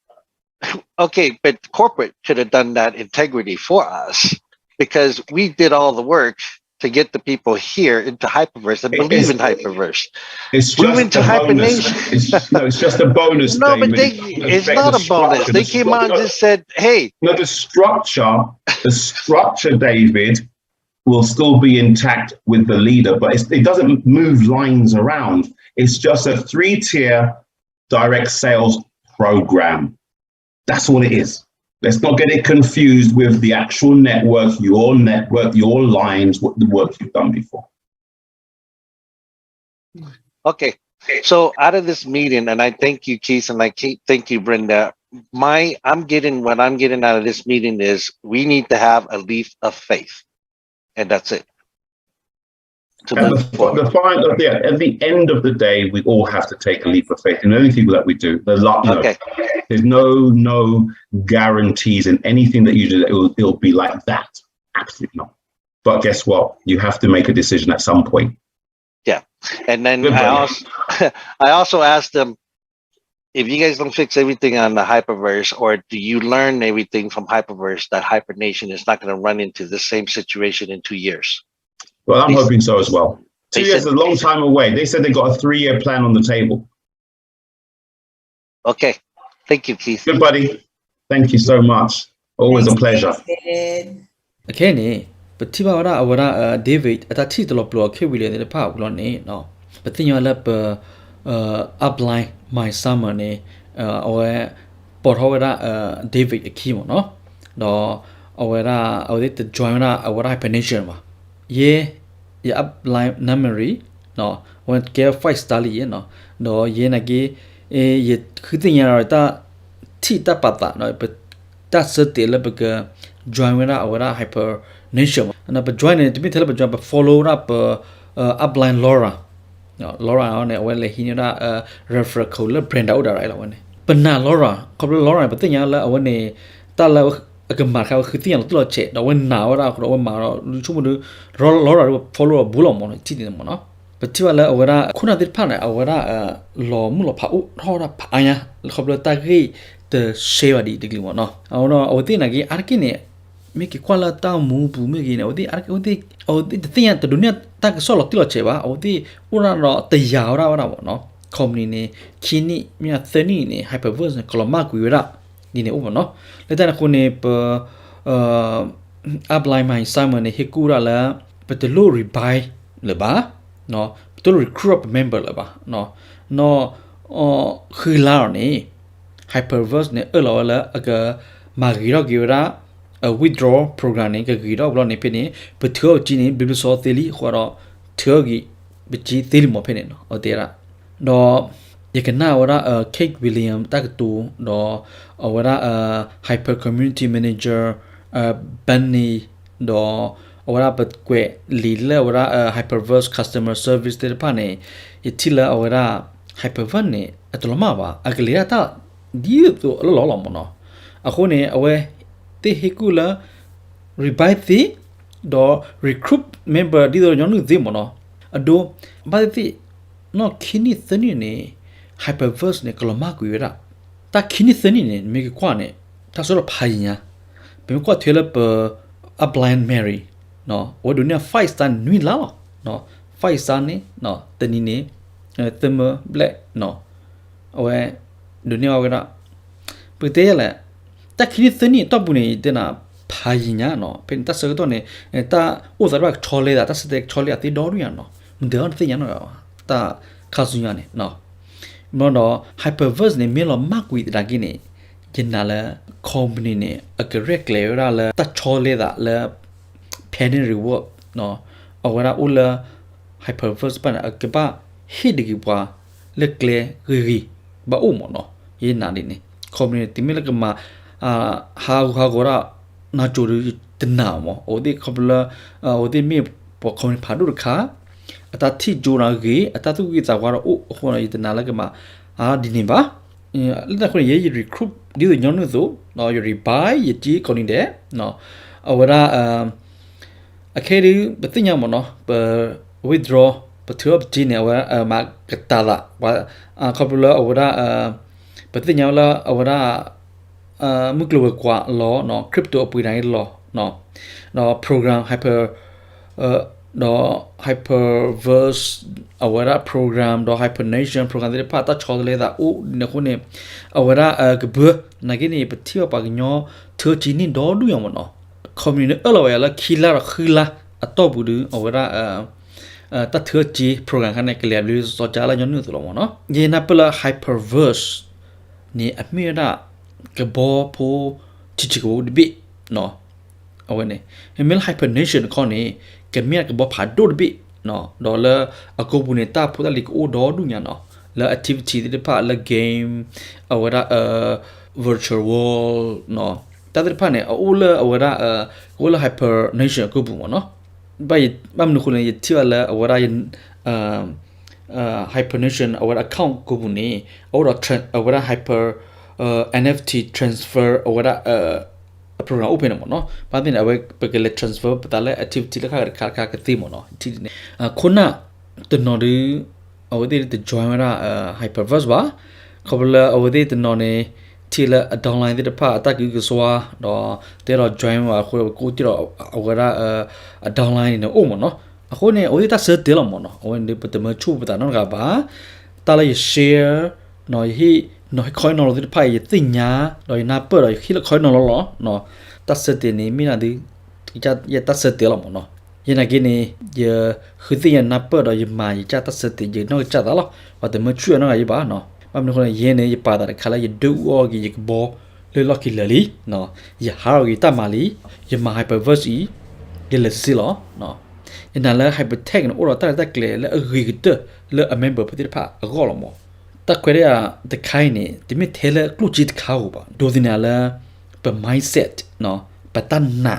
Okay, but corporate should have done that integrity for us because we did all the work to get the people here into Hyperverse and believe in Hyperverse. It's Move just into a bonus. Hypernation. It's just a bonus, No, but David. it's not a bonus. They came on and just said, hey. No, the structure, David, will still be intact with the leader, but it doesn't move lines around. It's just a 3-tier direct sales program. That's all it is. Let's not get it confused with the actual network, your lines, what the work you've done before. Okay. So out of this meeting, and I thank you, Keith, and thank you, Brenda. What I'm getting out of this meeting is we need to have a leap of faith. And that's it. At the end of the day, we all have to take a leap of faith in anything that we do. There's no guarantees in anything that you do that it'll be like that. Absolutely not. But guess what? You have to make a decision at some point. Yeah. And then I also asked them, if you guys don't fix everything on the Hyperverse, or do you learn everything from Hyperverse that Hypernation is not going to run into the same situation in 2 years? Well, I'm hoping so as well. 2 years is a long time away. They said they got a 3-year plan on the table. Okay. Thank you, Keith. Good, buddy. Thank you so much. Always a pleasure. Okay, ne. But tiba awara David at a title of William the Power no. But then you lap upline my summer ne or Port David a kimo no. No awara audit join our Hypernation. Yeah, upline memory no when care 5-star no ye nagi ye kuting yarata tita pata no but that's a deal because join our Hypernation and but join it to be tell but follow up upline Laura on it well he refer call brand out right one but now Laura couple Laura but thing la one tala a mark howคือ thing ตัวเจ็ดเราวันหนาวเราเราวันมาเราช่วงมื้อเรา follow บุลมอนที่นี่มั้งเนาะแต่ที่ว่าแล้วเอาว่าคุณอาทิตย์ผ่านเอาว่าหล่อมุ่งหล่อผาอุท่อละผาเนี่ยเขาเรียกตากี้เตอเชวดีดีกว่าเนาะเอาเนาะเอาที่นักอาร์กิเนี่ยไม่กี่ความละตามูปูไม่กี่เนี่ยเอาที่ที่เนี่ยแต่ดุเนี่ยตาก็สอนเราที่เราเจ็บว่าเอาที่อุณเราแต่ยาวเราเนาะคอมนี่เนี่ยคีนี่มีอะไรนี่เนี่ย Hyperverse เนี่ยกลมากกว่าเรานี่เนี่ยอุปเนาะแล้วแต่ละคนเนี่ยupline มาสร้างมาเนี่ยเฮกูระแล้วเป็นตัว rebuy หรือเปล่าเนาะตัว recruit member หรือเปล่าเนาะคือเราเนี่ย Hyperverse เนี่ยเราแล้วก็มากี่ระwithdraw program เนี่ยก็กี่ระเราเนี่ยเป็นเนี่ยเป็นเท่าจีนี่บิบลิโซเทลีขวาเราเท่ากี่เป็นจีเทลีหมดเป็นเนี่ยเนาะเอาเดี๋ยวละเนาะอย่างนั้นว่าKaith William ตั้งตัวเนาะว่าHyper Community Manager Benny เนาะว่าเป็นกว่า leader ว่าHyperverse Customer Service ที่ผ่านเนี่ยที่ละว่า Hyperverse เนี่ยตัวละมาว่าอักเลียตาดีตัวละหล่อมั้งเนาะอะคนเนี่ยเอาไว้ที่ให้กูละ rebuy ที่เนาะ recruit member ที่ตัวย้อนนึกที่มั้งเนาะอะดูบ้านที่เนาะคินี่ตัวนี้เนี่ยHyperverse เนี่ยกลมากกว่าอยู่ละแต่คินิสนี่เนี่ยมีกี่กว่าเนี่ยถ้าสำหรับพายเนี่ยเป็นกว่าเทเลปupline Mary เนาะว่าดูเนี่ย 5-star นี่แล้วเนาะ 5-star นี่เนาะแต่นี่เนี่ยเต็มเบลเนาะเอาไว้ดูเนี่ยว่าเปิดเตะแหละแต่คินิสนี่ต้องบุญเนี่ยเดี๋ยวนะพายเนี่ยเนาะเป็นตัดเสือตัวเนี่ยแต่อุตส่าห์ว่าชอลเลยตัดเสือชอลเลยที่ดอรุยเนาะมันเดี๋ยวนั่นที่ยังเนาะแต่ข้าศึกเนี่ยเนาะเนาะ Hyperverse เนี่ยมีเรามากกว่าตะกี้เนี่ยยินน่ะละคอมพานีเนี่ยอักเรกเลวละละตัดชอเลยละpenny reward เนาะเอาว่าอุล Hyperverse ปะอักบ้าฮิดกี่ว่าเล็กเลรีบ้าอุ้มเนาะยินน่ะดิเนี่ยคอมพานีที่มีละก็มาหาก็ระน่าจูดตินาวโอ้ดิคอมพานีโอ้ดิมีพวกคอมพานีผ่านดูค่ะแต่ที่จูรากีแต่ทุกที่จะว่าเราคนอะไรที่นั่นแล้วก็มาดีนี่บ้าแล้วแต่คนยังยีรีครูปดีตัวย้อนนู่นตัวเนาะยีรีบายยีจีคนนี้เด้เนาะเอาว่าแค่ดูเป็นตัวอย่างมั้งเนาะเป็น withdraw เป็นถือว่าจีเนี่ยว่ามากระตาละว่าเขาพูดแล้วเอาว่าเป็นตัวอย่างแล้วเอาว่ามุกลัวกว่าล้อเนาะคริปโตเอาไปไหนล้อเนาะโปรแกรม hyper do hyperverse awara program do hypernation program de pa ta chole da u ne khone awara gb nagini pthio pa gnyo thö chi ni do du yom no community alo ya la khila khila atop bu du awara ta thö chi program kan ne clear lu so cha la nyon nu lo mo no ye na pla hyperverse ni amira gbo po chi chi go bi no awene emil hypernation khone kemia ke bo phado bi no dollar akobuneta phoda lik o do du nya no la activity de pa la game awara virtual world no ta de pa ne o la awara o la hypernation ko bu mo no bai bam nu khune yiti la awara yin hypernation awara account ko bu ni awara hyper NFT transfer awara program open mo no pa tin awe pekele transfer patale activity la kha ka ti mo no ti ne khona to no de awde de join ra hyperverse ba khobla awde de no ne ti la downline de pa ta ki swa do te ro join wa ko ti ro awara downline ne o mo no akho ne awde ta se de lo mo no awde de patama chu pa no ga ba ta la share no hi no khoi no de pa ye tin nya do na pa do khi la khoi no lo no ta se de ni mi na di cha ye ta se de lo mo no ye na gi ni ye khu ti ye na pa do ye ma ye cha ta se de ye no cha da lo wa de ma chu no ga ye ba no ba mi ko ye ne ye pa da khala ye du o gi ye bo le lo ki le li no ye ha gi ta ma li ye ma hyperverse ye le si lo no ye na la hypertext no o ta ta kle le gi gi de le a member pa ti pa a go lo mo ta kwere ya the kind ni timi thele klu chi khau ba do dina la pa mindset no pa tan na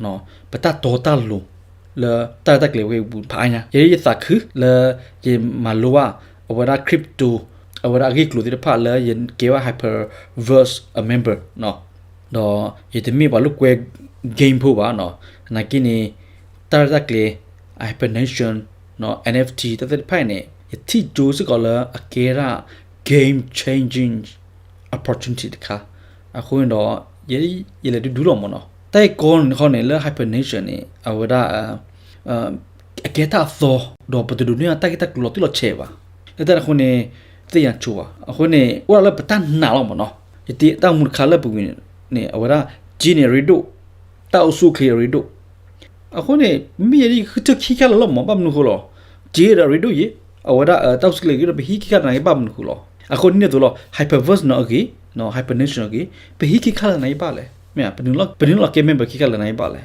no pa ta to ta lu le ta ta kle we bu pha nya ye sa khu le ye ma lo wa awara crypto awara gi klu ti pha le ye ke wa hyperverse a member no do ye timi ba lu kwe game phu ba no na kini ta ta kle hypernation no NFT ta ta pha ne ti jo se ko la akera game changing opportunity ka a khoi do ye le du lo mo no tai kon kho ne la hypernation ni awada aketa tho do pa du ni ta ki ta lo ti lo che ba le ta kho ne ti ya chu ba a kho ne wa la pa ta na lo mo no ti ta mu kha la bu ni awada ji ne redo ta usu clear redo a kho ne mi ri khu chu khi kha lo mo ba mu ko lo ji da redo ye awada ta usu clear bi hi ki kha na ba mu ko lo a kho ni to lo hyperverse no gi no hypernation gi bi hi ki kha la na ba le me a penu lo ke member ki kha la na ba le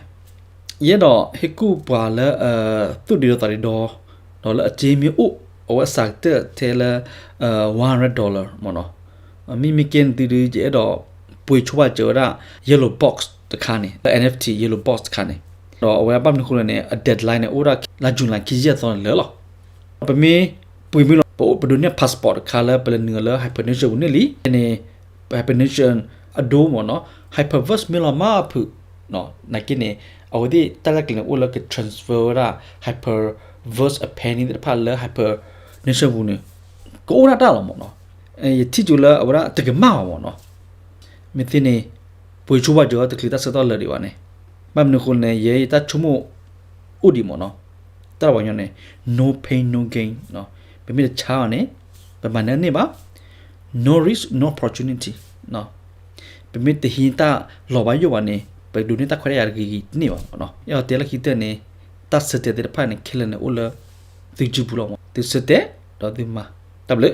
ye do he ku pa la tu di do ta do la a je mi o awa sa te la $100 mo no mi ken ti di je do pui chwa je ra yellow box ta kha ni NFT yellow box kha ni do awa ba mu ko ne a deadline ne ora la jun la ki je so le lo pa mi pui mi lo pa do ne passport kha la pa ne la hypernation ne li ne hypernation ado mo no hyperverse mi lo ma phu no na ki ne awdi ta la klin o la ke transfer ra hyperverse a penny de pa la hypernation bu ne ko na ta lo mo no e ti ju la awra te ke ma mo no mi ti ne pui chu ba jo te kli ta sa to la di wa ne ba mi ko ne ye ta chu mo u di mo no ta ba nyo ne no pain no gain no be mi cha ne ba ma ne ba no risk no opportunity no be mi te hi ta lo ba yo wa ne be du ne ta khore ya gi ni ba no ya te la ki te ne ta se te de pa ne khile ne o la ti ju bu lo mo ti se te do di ma ta ble